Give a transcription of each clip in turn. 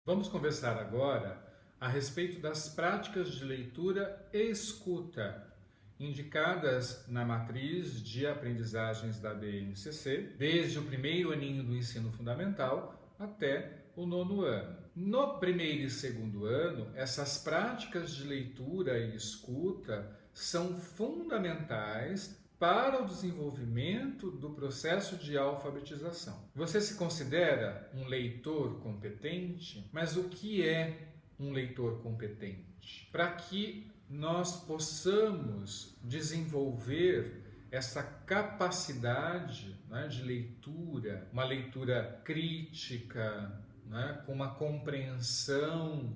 Vamos conversar agora a respeito das práticas de leitura e escuta indicadas na matriz de aprendizagens da BNCC, desde o primeiro aninho do ensino fundamental até o nono ano. No primeiro e segundo ano, essas práticas de leitura e escuta são fundamentais para o desenvolvimento do processo de alfabetização. Você se considera um leitor competente? Mas o que é um leitor competente? Para que nós possamos desenvolver essa capacidade, né, de leitura, uma leitura crítica, né, com uma compreensão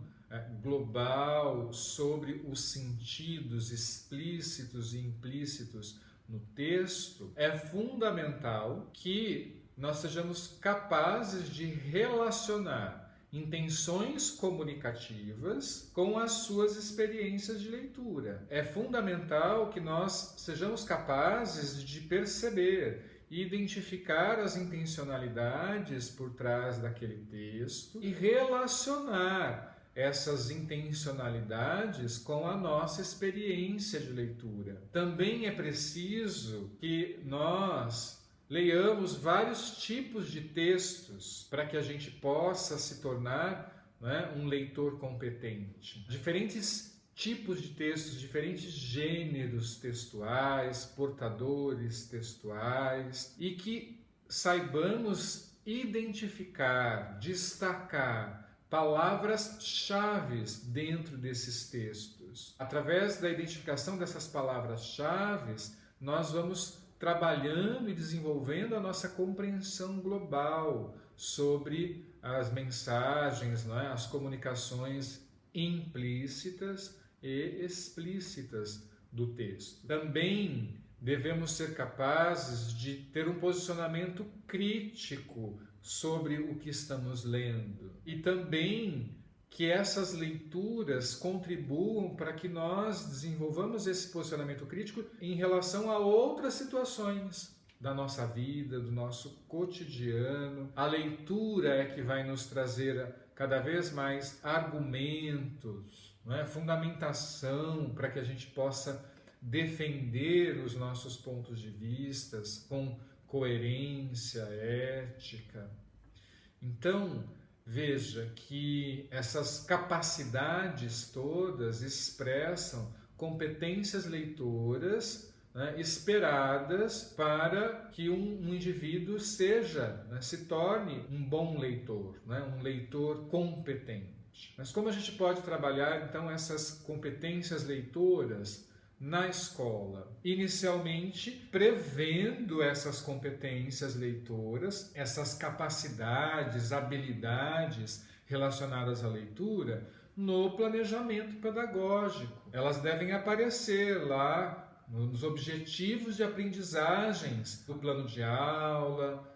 global sobre os sentidos explícitos e implícitos no texto, é fundamental que nós sejamos capazes de relacionar intenções comunicativas com as suas experiências de leitura. É fundamental que nós sejamos capazes de perceber e identificar as intencionalidades por trás daquele texto e relacionar essas intencionalidades com a nossa experiência de leitura. Também é preciso que nós leiamos vários tipos de textos para que a gente possa se tornar, né, um leitor competente. Diferentes tipos de textos, diferentes gêneros textuais, portadores textuais, e que saibamos identificar, destacar palavras-chave dentro desses textos. Através da identificação dessas palavras-chave, nós vamos trabalhando e desenvolvendo a nossa compreensão global sobre as mensagens, né, as comunicações implícitas e explícitas do texto. Também devemos ser capazes de ter um posicionamento crítico sobre o que estamos lendo. E também que essas leituras contribuam para que nós desenvolvamos esse posicionamento crítico em relação a outras situações da nossa vida, do nosso cotidiano. A leitura é que vai nos trazer cada vez mais argumentos, não é? Fundamentação para que a gente possa defender os nossos pontos de vista com coerência, ética. Então, veja que essas capacidades todas expressam competências leitoras, né, esperadas para que um indivíduo seja, né, se torne um bom leitor, né, um leitor competente. Mas como a gente pode trabalhar, então, essas competências leitoras na escola? Inicialmente, prevendo essas competências leitoras, essas capacidades, habilidades relacionadas à leitura, no planejamento pedagógico. Elas devem aparecer lá nos objetivos de aprendizagens do plano de aula,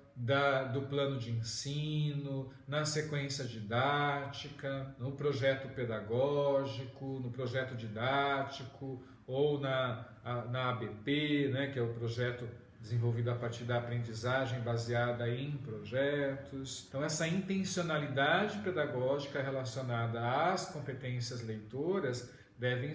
do plano de ensino, na sequência didática, no projeto pedagógico, no projeto didático, ou na ABP, né, que é o projeto desenvolvido a partir da aprendizagem baseada em projetos. Então, essa intencionalidade pedagógica relacionada às competências leitoras devem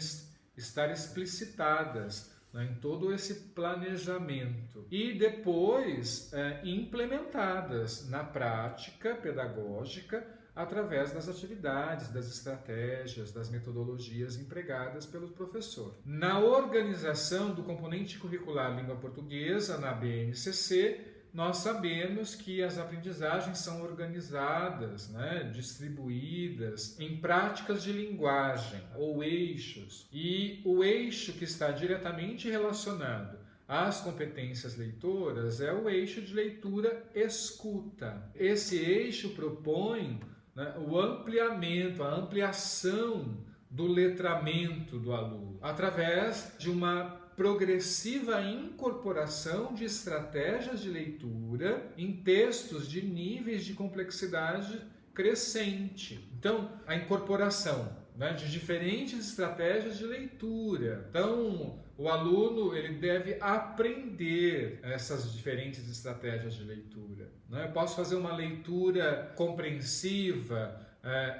estar explicitadas, né, em todo esse planejamento e depois implementadas na prática pedagógica através das atividades, das estratégias, das metodologias empregadas pelo professor. Na organização do componente curricular língua portuguesa, na BNCC, nós sabemos que as aprendizagens são organizadas, né, distribuídas em práticas de linguagem ou eixos. E o eixo que está diretamente relacionado às competências leitoras é o eixo de leitura-escuta. Esse eixo propõe, né, o ampliamento, a ampliação do letramento do aluno, através de uma progressiva incorporação de estratégias de leitura em textos de níveis de complexidade crescente. Então, a incorporação, né, de diferentes estratégias de leitura. Então, o aluno ele deve aprender essas diferentes estratégias de leitura. Eu posso fazer uma leitura compreensiva,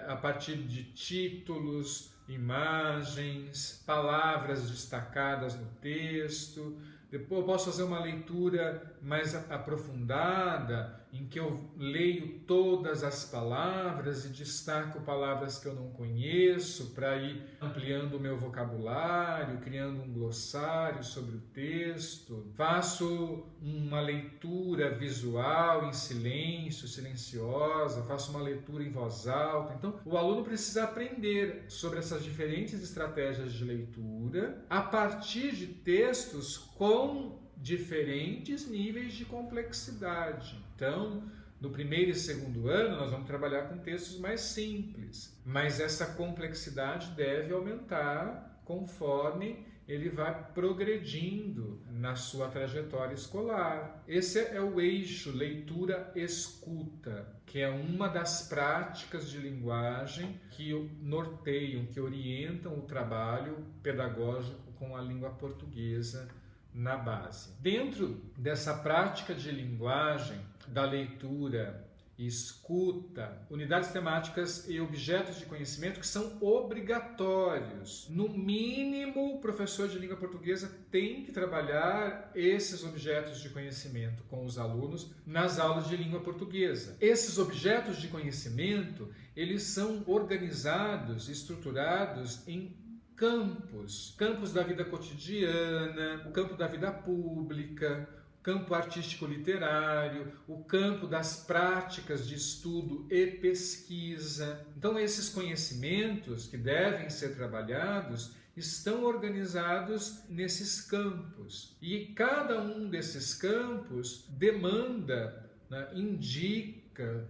a partir de títulos, imagens, palavras destacadas no texto. Depois eu posso fazer uma leitura mais aprofundada, em que eu leio todas as palavras e destaco palavras que eu não conheço para ir ampliando o meu vocabulário, criando um glossário sobre o texto. Faço uma leitura visual em silêncio, silenciosa, faço uma leitura em voz alta. Então, o aluno precisa aprender sobre essas diferentes estratégias de leitura a partir de textos com diferentes níveis de complexidade. Então, no primeiro e segundo ano, nós vamos trabalhar com textos mais simples, mas essa complexidade deve aumentar conforme ele vai progredindo na sua trajetória escolar. Esse é o eixo leitura-escuta, que é uma das práticas de linguagem que norteiam, que orientam o trabalho pedagógico com a língua portuguesa na base. Dentro dessa prática de linguagem, da leitura e escuta, unidades temáticas e objetos de conhecimento que são obrigatórios. No mínimo, o professor de língua portuguesa tem que trabalhar esses objetos de conhecimento com os alunos nas aulas de língua portuguesa. Esses objetos de conhecimento, eles são organizados, estruturados em campos da vida cotidiana, o campo da vida pública, o campo artístico-literário, o campo das práticas de estudo e pesquisa. Então, esses conhecimentos que devem ser trabalhados estão organizados nesses campos. E cada um desses campos demanda, indica,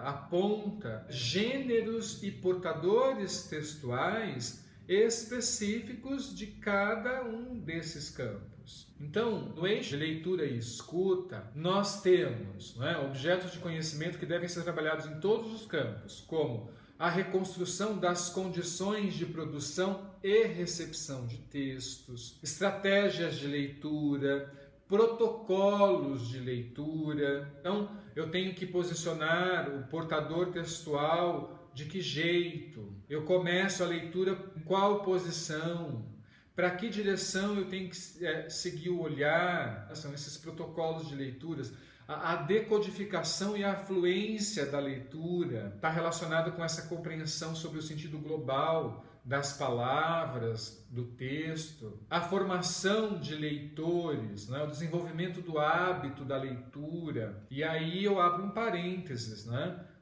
aponta gêneros e portadores textuais específicos de cada um desses campos. Então, no eixo de leitura e escuta, nós temos objetos de conhecimento que devem ser trabalhados em todos os campos, como a reconstrução das condições de produção e recepção de textos, estratégias de leitura, protocolos de leitura. Então, eu tenho que posicionar o portador textual de que jeito? Eu começo a leitura em qual posição? Para que direção eu tenho que seguir o olhar? São esses protocolos de leituras. A decodificação e a fluência da leitura está relacionada com essa compreensão sobre o sentido global das palavras, do texto. A formação de leitores, o desenvolvimento do hábito da leitura. E aí eu abro um parênteses,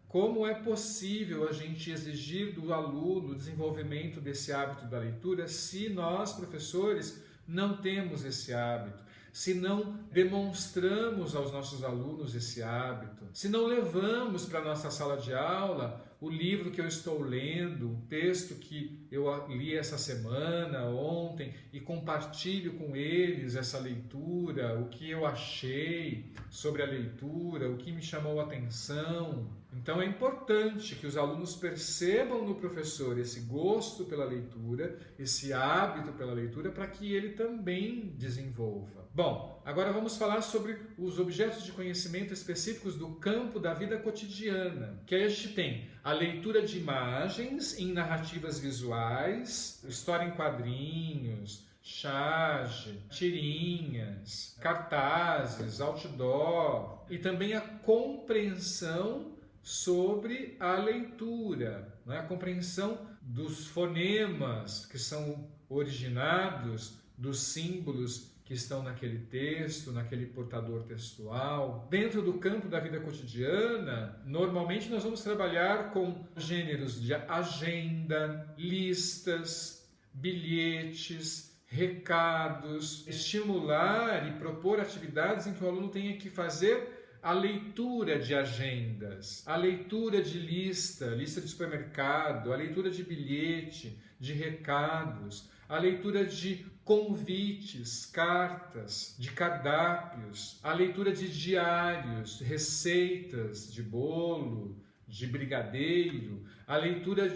Como é possível a gente exigir do aluno o desenvolvimento desse hábito da leitura se nós, professores, não temos esse hábito? Se não demonstramos aos nossos alunos esse hábito? Se não levamos para a nossa sala de aula o livro que eu estou lendo, o texto que eu li essa semana, ontem, e compartilho com eles essa leitura, o que eu achei sobre a leitura, o que me chamou a atenção? Então é importante que os alunos percebam no professor esse gosto pela leitura, esse hábito pela leitura, para que ele também desenvolva. Bom, agora vamos falar sobre os objetos de conhecimento específicos do campo da vida cotidiana, que aí a gente tem a leitura de imagens em narrativas visuais, história em quadrinhos, charge, tirinhas, cartazes, outdoor, e também a compreensão sobre a leitura, a compreensão dos fonemas que são originados dos símbolos que estão naquele texto, naquele portador textual. Dentro do campo da vida cotidiana, normalmente nós vamos trabalhar com gêneros de agenda, listas, bilhetes, recados, estimular e propor atividades em que o aluno tenha que fazer a leitura de agendas, a leitura de lista de supermercado, a leitura de bilhete, de recados, a leitura de convites, cartas, de cardápios, a leitura de diários, receitas de bolo, de brigadeiro, a leitura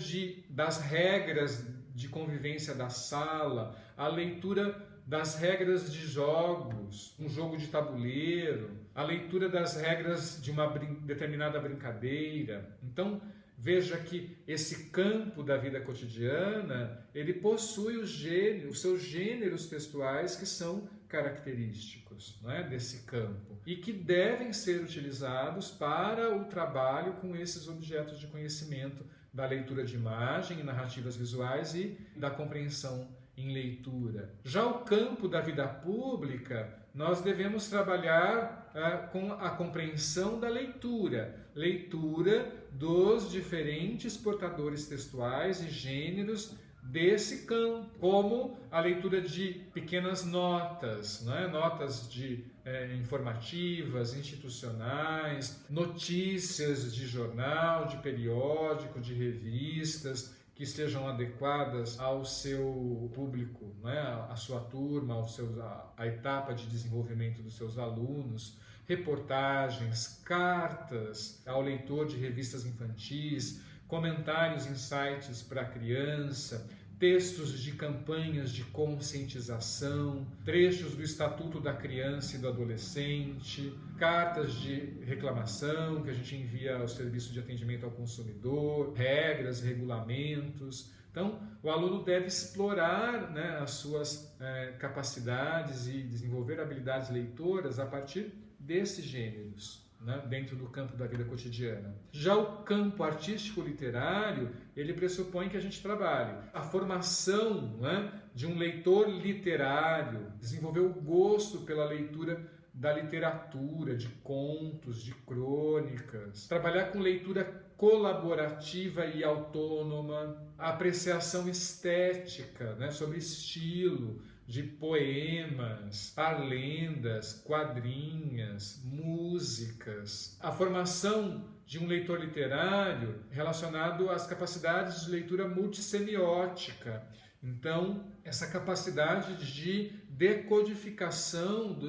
das regras de convivência da sala, a leitura das regras de jogos, um jogo de tabuleiro, a leitura das regras de uma determinada brincadeira. Então, veja que esse campo da vida cotidiana, ele possui os seus gêneros textuais que são característicos, né, desse campo e que devem ser utilizados para o trabalho com esses objetos de conhecimento da leitura de imagem e narrativas visuais e da compreensão em leitura. Já o campo da vida pública, nós devemos trabalhar com a compreensão da leitura dos diferentes portadores textuais e gêneros desse campo, como a leitura de pequenas notas, né? Notas informativas, institucionais, notícias de jornal, de periódico, de revistas, que estejam adequadas ao seu público, né? À sua turma, à etapa de desenvolvimento dos seus alunos, reportagens, cartas ao leitor de revistas infantis, comentários em sites para criança, textos de campanhas de conscientização, trechos do Estatuto da Criança e do Adolescente, cartas de reclamação que a gente envia ao Serviço de Atendimento ao Consumidor, regras, regulamentos. Então, o aluno deve explorar, né, as suas capacidades e desenvolver habilidades leitoras a partir desses gêneros, né, dentro do campo da vida cotidiana. Já o campo artístico-literário, ele pressupõe que a gente trabalhe a formação, né, de um leitor literário, desenvolver o gosto pela leitura da literatura, de contos, de crônicas, trabalhar com leitura colaborativa e autônoma, a apreciação estética, né, sobre estilo, de poemas, parlendas, quadrinhas, músicas. A formação de um leitor literário relacionado às capacidades de leitura multissemiótica. Então, essa capacidade de decodificação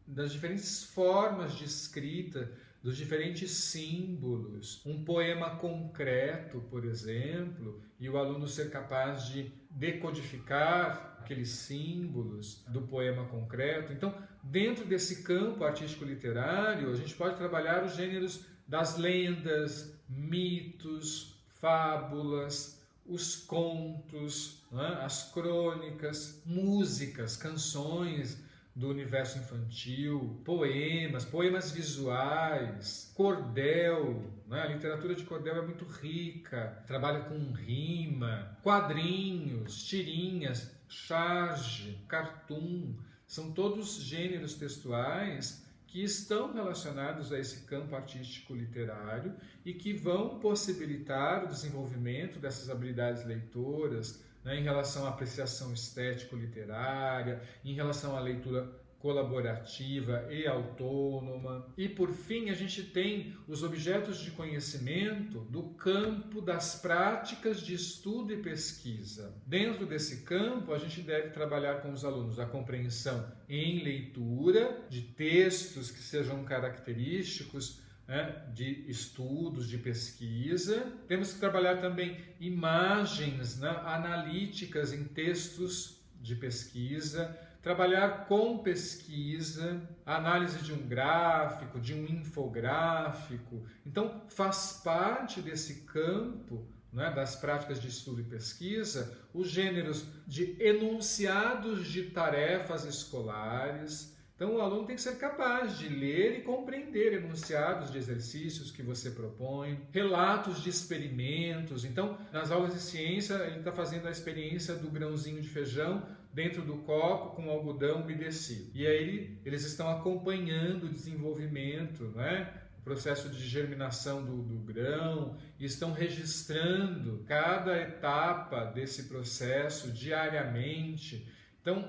das diferentes formas de escrita, dos diferentes símbolos. Um poema concreto, por exemplo, e o aluno ser capaz de decodificar aqueles símbolos do poema concreto. Então, dentro desse campo artístico-literário, a gente pode trabalhar os gêneros das lendas, mitos, fábulas, os contos, né? As crônicas, músicas, canções do universo infantil, poemas visuais, cordel, né? A literatura de cordel é muito rica, trabalha com rima, quadrinhos, tirinhas, charge, cartoon, são todos gêneros textuais que estão relacionados a esse campo artístico literário e que vão possibilitar o desenvolvimento dessas habilidades leitoras, né, em relação à apreciação estético-literária, em relação à leitura colaborativa e autônoma. E, por fim, a gente tem os objetos de conhecimento do campo das práticas de estudo e pesquisa. Dentro desse campo, a gente deve trabalhar com os alunos a compreensão em leitura de textos que sejam característicos, né, de estudos, de pesquisa. Temos que trabalhar também imagens, né, analíticas em textos de pesquisa, trabalhar com pesquisa, análise de um gráfico, de um infográfico. Então, faz parte desse campo, né, das práticas de estudo e pesquisa, os gêneros de enunciados de tarefas escolares. Então, o aluno tem que ser capaz de ler e compreender enunciados de exercícios que você propõe, relatos de experimentos. Então, nas aulas de ciência, ele está fazendo a experiência do grãozinho de feijão dentro do copo com algodão umedecido. E aí eles estão acompanhando o desenvolvimento, né? O processo de germinação do grão, e estão registrando cada etapa desse processo diariamente. Então,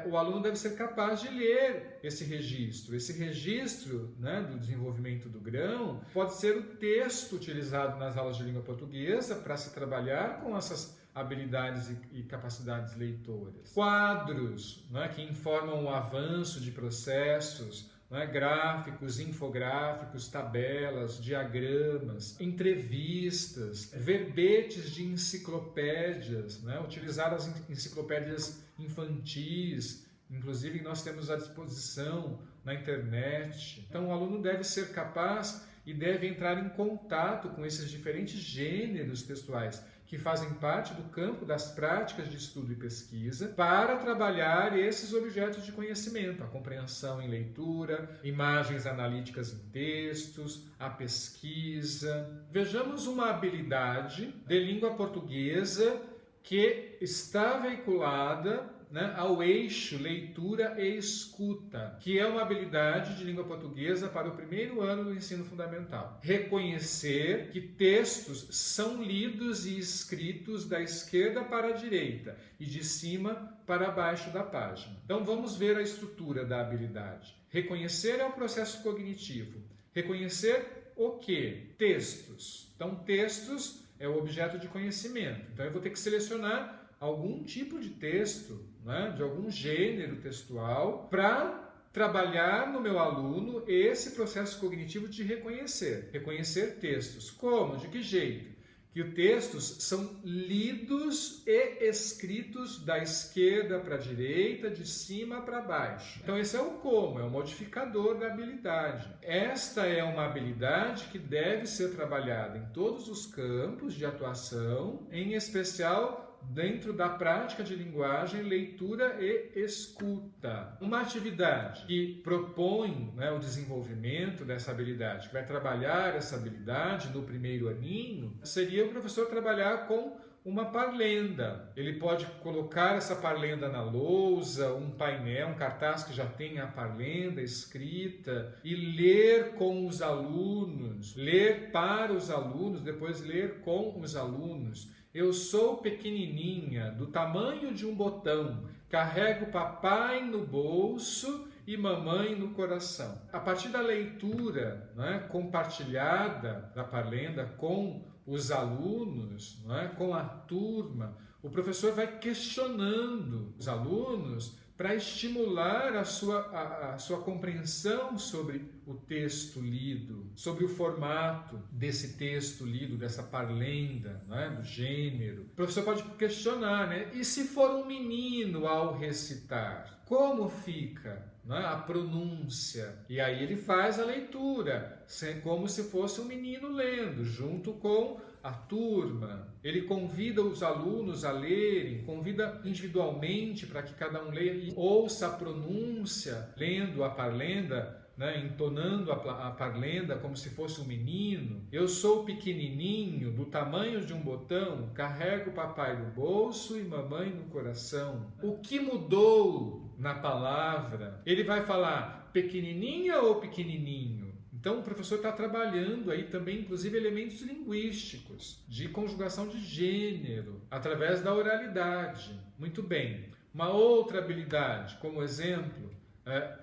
o aluno deve ser capaz de ler esse registro. Esse registro, né, do desenvolvimento do grão pode ser o texto utilizado nas aulas de língua portuguesa para se trabalhar com essas habilidades e capacidades leitoras. Quadros, né, que informam o avanço de processos, né, gráficos, infográficos, tabelas, diagramas, entrevistas, verbetes de enciclopédias, né, utilizar as enciclopédias infantis, inclusive nós temos à disposição na internet. Então o aluno deve ser capaz e deve entrar em contato com esses diferentes gêneros textuais que fazem parte do campo das práticas de estudo e pesquisa para trabalhar esses objetos de conhecimento, a compreensão em leitura, imagens analíticas em textos, a pesquisa. Vejamos uma habilidade de língua portuguesa que está veiculada, né, ao eixo leitura e escuta, que é uma habilidade de língua portuguesa para o primeiro ano do ensino fundamental. Reconhecer que textos são lidos e escritos da esquerda para a direita e de cima para baixo da página. Então vamos ver a estrutura da habilidade. Reconhecer é o processo cognitivo. Reconhecer o quê? Textos. Então textos é o objeto de conhecimento. Então eu vou ter que selecionar algum tipo de texto, né, de algum gênero textual, para trabalhar no meu aluno esse processo cognitivo de reconhecer textos. Como? De que jeito? Que os textos são lidos e escritos da esquerda para a direita, de cima para baixo. Então esse é o como, é o modificador da habilidade. Esta é uma habilidade que deve ser trabalhada em todos os campos de atuação, em especial dentro da prática de linguagem, leitura e escuta. Uma atividade que propõe, né, o desenvolvimento dessa habilidade, que vai trabalhar essa habilidade no primeiro aninho, seria o professor trabalhar com uma parlenda. Ele pode colocar essa parlenda na lousa, um painel, um cartaz que já tem a parlenda escrita e ler com os alunos, ler para os alunos, depois ler com os alunos. Eu sou pequenininha, do tamanho de um botão, carrego papai no bolso e mamãe no coração. A partir da leitura, né, compartilhada da parlenda com os alunos, né, com a turma, o professor vai questionando os alunos para estimular a sua compreensão sobre o texto lido, sobre o formato desse texto lido, dessa parlenda, né, do gênero. O professor pode questionar, né? E se for um menino ao recitar, como fica, né, a pronúncia? E aí ele faz a leitura, como se fosse um menino lendo, junto com a turma. Ele convida os alunos a lerem, convida individualmente para que cada um leia e ouça a pronúncia, lendo a parlenda, né, entonando a parlenda como se fosse um menino. Eu sou pequenininho, do tamanho de um botão, carrego papai no bolso e mamãe no coração. O que mudou na palavra? Ele vai falar pequenininha ou pequenininho? Então, o professor está trabalhando aí também, inclusive, elementos linguísticos, de conjugação de gênero, através da oralidade. Muito bem. Uma outra habilidade, como exemplo,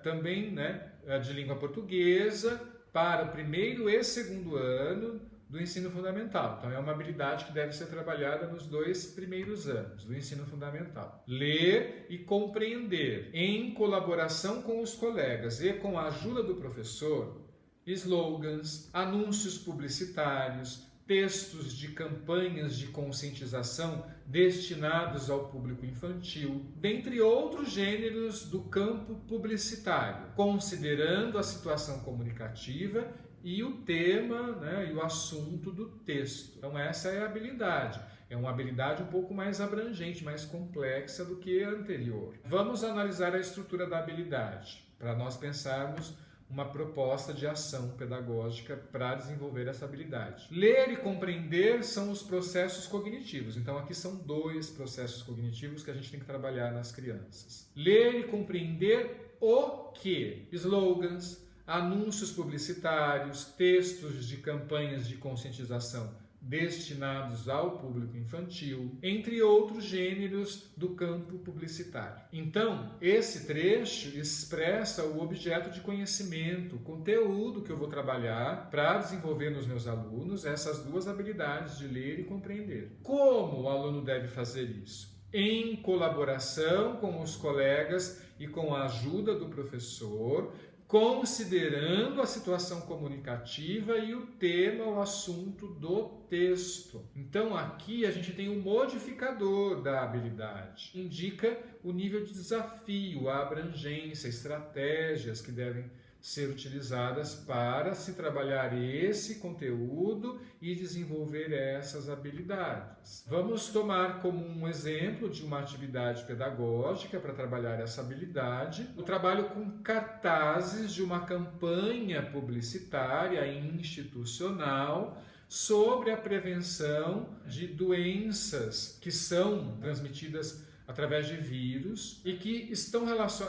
também, né, de língua portuguesa, para o primeiro e segundo ano do ensino fundamental. Então, é uma habilidade que deve ser trabalhada nos 2 primeiros anos do ensino fundamental. Ler e compreender, em colaboração com os colegas e com a ajuda do professor, slogans, anúncios publicitários, textos de campanhas de conscientização destinados ao público infantil, dentre outros gêneros do campo publicitário, considerando a situação comunicativa e o tema, né, e o assunto do texto. Então essa é a habilidade. É uma habilidade um pouco mais abrangente, mais complexa do que a anterior. Vamos analisar a estrutura da habilidade, para nós pensarmos uma proposta de ação pedagógica para desenvolver essa habilidade. Ler e compreender são os processos cognitivos. Então, aqui são 2 processos cognitivos que a gente tem que trabalhar nas crianças. Ler e compreender o quê? Slogans, anúncios publicitários, textos de campanhas de conscientização destinados ao público infantil, entre outros gêneros do campo publicitário. Então, esse trecho expressa o objeto de conhecimento, o conteúdo que eu vou trabalhar para desenvolver nos meus alunos essas 2 habilidades de ler e compreender. Como o aluno deve fazer isso? Em colaboração com os colegas e com a ajuda do professor, considerando a situação comunicativa e o tema, o assunto do texto. Então, aqui a gente tem um modificador da habilidade. Indica o nível de desafio, a abrangência, estratégias que devem ser utilizadas para se trabalhar esse conteúdo e desenvolver essas habilidades. Vamos tomar como um exemplo de uma atividade pedagógica para trabalhar essa habilidade, o trabalho com cartazes de uma campanha publicitária institucional sobre a prevenção de doenças que são transmitidas através de vírus e que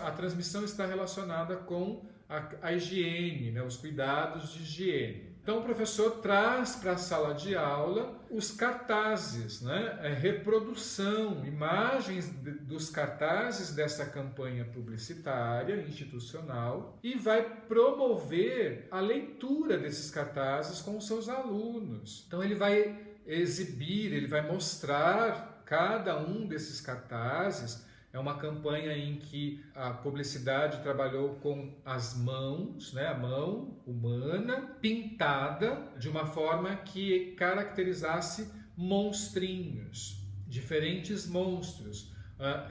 a transmissão está relacionada com a higiene, né, os cuidados de higiene. Então o professor traz para a sala de aula os cartazes, né, reprodução, imagens dos cartazes dessa campanha publicitária institucional e vai promover a leitura desses cartazes com os seus alunos. Então ele vai exibir, ele vai mostrar cada um desses cartazes. É uma campanha em que a publicidade trabalhou com as mãos, né, a mão humana, pintada de uma forma que caracterizasse monstrinhos, diferentes monstros,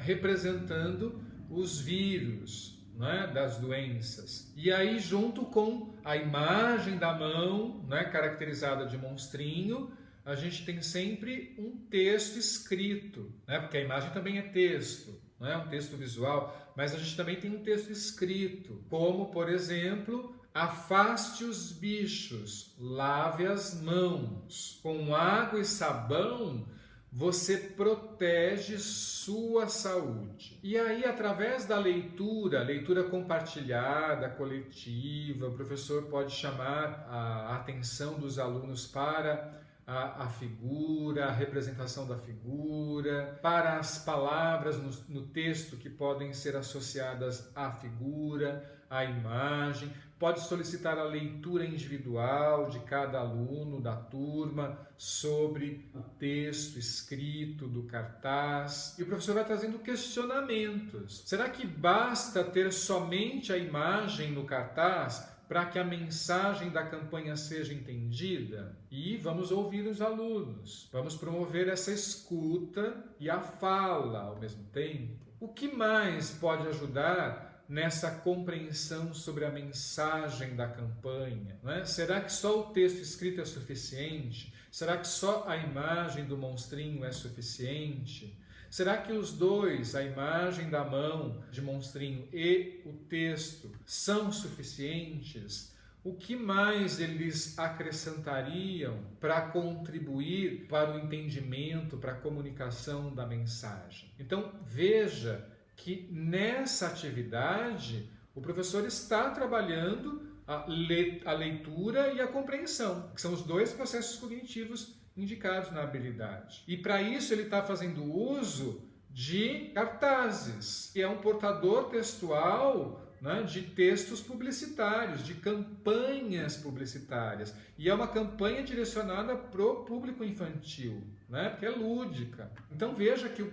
representando os vírus, né, das doenças. E aí, junto com a imagem da mão, né, caracterizada de monstrinho, a gente tem sempre um texto escrito, né, porque a imagem também é texto. Não é um texto visual, mas a gente também tem um texto escrito, como, por exemplo, afaste os bichos, lave as mãos. Com água e sabão, você protege sua saúde. E aí, através da leitura compartilhada, coletiva, o professor pode chamar a atenção dos alunos para a figura, a representação da figura, para as palavras no texto que podem ser associadas à figura, à imagem. Pode solicitar a leitura individual de cada aluno da turma sobre o texto escrito do cartaz. E o professor vai trazendo questionamentos. Será que basta ter somente a imagem no cartaz para que a mensagem da campanha seja entendida? E vamos ouvir os alunos, vamos promover essa escuta e a fala ao mesmo tempo. O que mais pode ajudar nessa compreensão sobre a mensagem da campanha? Não é? Será que só o texto escrito é suficiente? Será que só a imagem do monstrinho é suficiente? Será que os dois, a imagem da mão de monstrinho e o texto, são suficientes? O que mais eles acrescentariam para contribuir para o entendimento, para a comunicação da mensagem? Então, veja que nessa atividade o professor está trabalhando a leitura e a compreensão, que são os dois processos cognitivos indicados na habilidade. E para isso ele está fazendo uso de cartazes, que é um portador textual, né, de textos publicitários, de campanhas publicitárias. E é uma campanha direcionada para o público infantil, né, porque é lúdica. Então veja que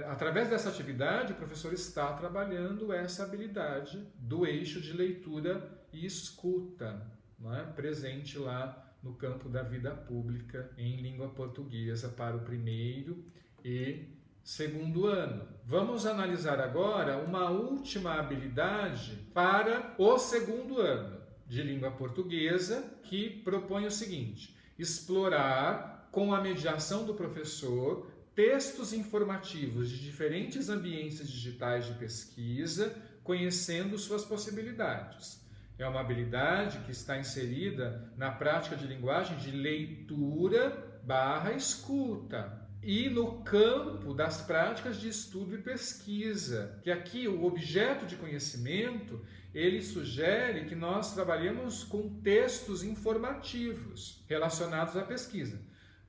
através dessa atividade o professor está trabalhando essa habilidade do eixo de leitura e escuta, né, presente lá no campo da vida pública em língua portuguesa para o primeiro e segundo ano. Vamos analisar agora uma última habilidade para o segundo ano de língua portuguesa, que propõe o seguinte: explorar, com a mediação do professor, textos informativos de diferentes ambientes digitais de pesquisa, conhecendo suas possibilidades. É uma habilidade que está inserida na prática de linguagem de leitura/escuta e no campo das práticas de estudo e pesquisa, que aqui o objeto de conhecimento, ele sugere que nós trabalhemos com textos informativos relacionados à pesquisa.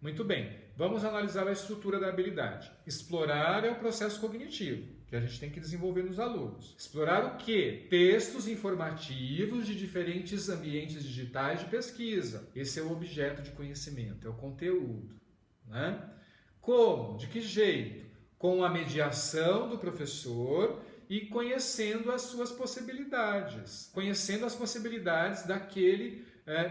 Muito bem, vamos analisar a estrutura da habilidade. Explorar é o processo cognitivo que a gente tem que desenvolver nos alunos. Explorar o quê? Textos informativos de diferentes ambientes digitais de pesquisa. Esse é o objeto de conhecimento, é o conteúdo, né? Como? De que jeito? Com a mediação do professor e conhecendo as suas possibilidades. Conhecendo as possibilidades daquele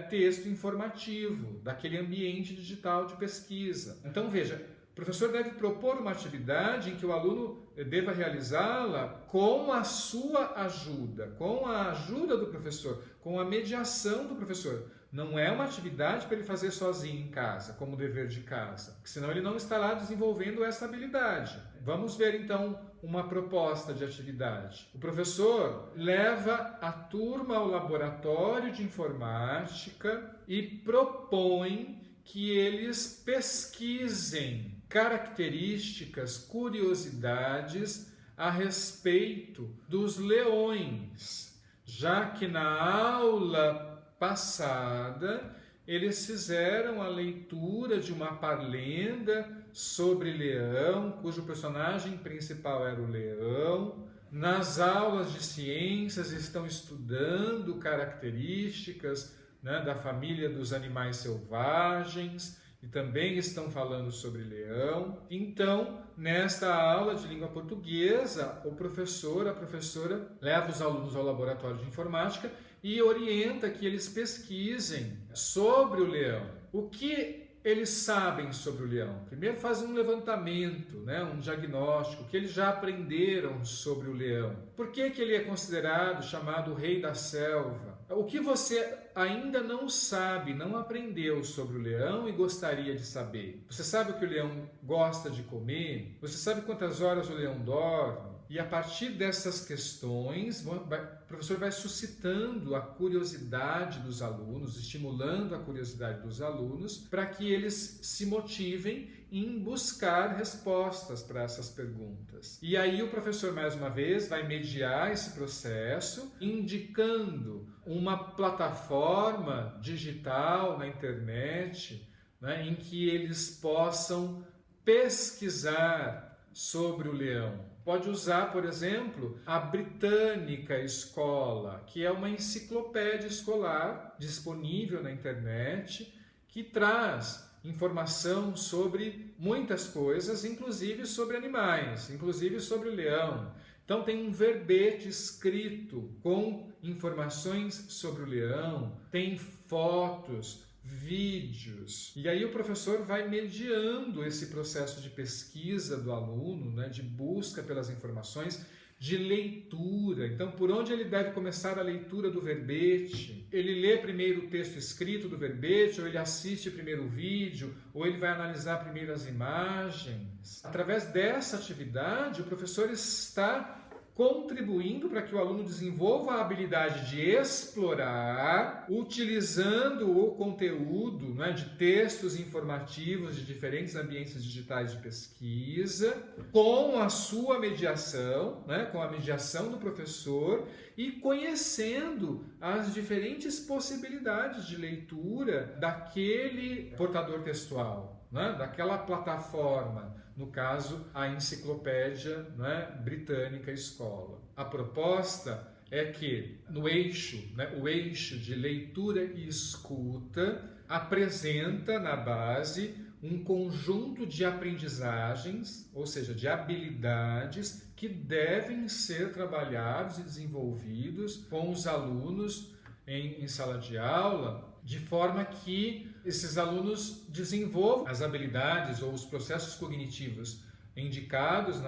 texto informativo, daquele ambiente digital de pesquisa. Então, veja, o professor deve propor uma atividade em que o aluno deva realizá-la com a sua ajuda, com a ajuda do professor, com a mediação do professor. Não é uma atividade para ele fazer sozinho em casa, como dever de casa, porque senão ele não estará desenvolvendo essa habilidade. Vamos ver então uma proposta de atividade. O professor leva a turma ao laboratório de informática e propõe que eles pesquisem características, curiosidades a respeito dos leões, já que na aula passada eles fizeram a leitura de uma parlenda sobre leão, cujo personagem principal era o leão. Nas aulas de ciências estão estudando características, né, da família dos animais selvagens e também estão falando sobre leão. Então, nesta aula de língua portuguesa, o professor, a professora leva os alunos ao laboratório de informática e orienta que eles pesquisem sobre o leão. O que eles sabem sobre o leão? Primeiro fazem um levantamento, né, um diagnóstico, o que eles já aprenderam sobre o leão. Por que ele é considerado, chamado rei da selva? O que você ainda não sabe, não aprendeu sobre o leão e gostaria de saber? Você sabe o que o leão gosta de comer? Você sabe quantas horas o leão dorme? E a partir dessas questões, o professor vai suscitando a curiosidade dos alunos, estimulando a curiosidade dos alunos, para que eles se motivem em buscar respostas para essas perguntas. E aí o professor, mais uma vez, vai mediar esse processo, indicando uma plataforma digital na internet, né, em que eles possam pesquisar sobre o leão. Pode usar, por exemplo, a Britânica Escola, que é uma enciclopédia escolar disponível na internet, que traz informação sobre muitas coisas, inclusive sobre animais, inclusive sobre o leão. Então tem um verbete escrito com informações sobre o leão, tem fotos, vídeos. E aí o professor vai mediando esse processo de pesquisa do aluno, né, de busca pelas informações, de leitura. Então, por onde ele deve começar a leitura do verbete? Ele lê primeiro o texto escrito do verbete, ou ele assiste primeiro o vídeo, ou ele vai analisar primeiro as imagens. Através dessa atividade, o professor está contribuindo para que o aluno desenvolva a habilidade de explorar, utilizando o conteúdo, né, de textos informativos de diferentes ambientes digitais de pesquisa, com a sua mediação, né, com a mediação do professor e conhecendo as diferentes possibilidades de leitura daquele portador textual, né, daquela plataforma. No caso, a enciclopédia, né, Britânica Escola. A proposta é que no eixo, né, o eixo de leitura e escuta apresenta na base um conjunto de aprendizagens, ou seja, de habilidades que devem ser trabalhados e desenvolvidos com os alunos em sala de aula, de forma que esses alunos desenvolvam as habilidades ou os processos cognitivos indicados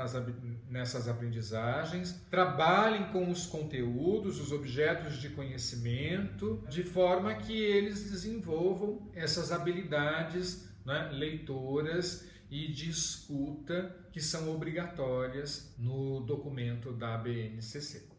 nessas aprendizagens, trabalhem com os conteúdos, os objetos de conhecimento, de forma que eles desenvolvam essas habilidades, né, leitoras e de escuta que são obrigatórias no documento da BNCC.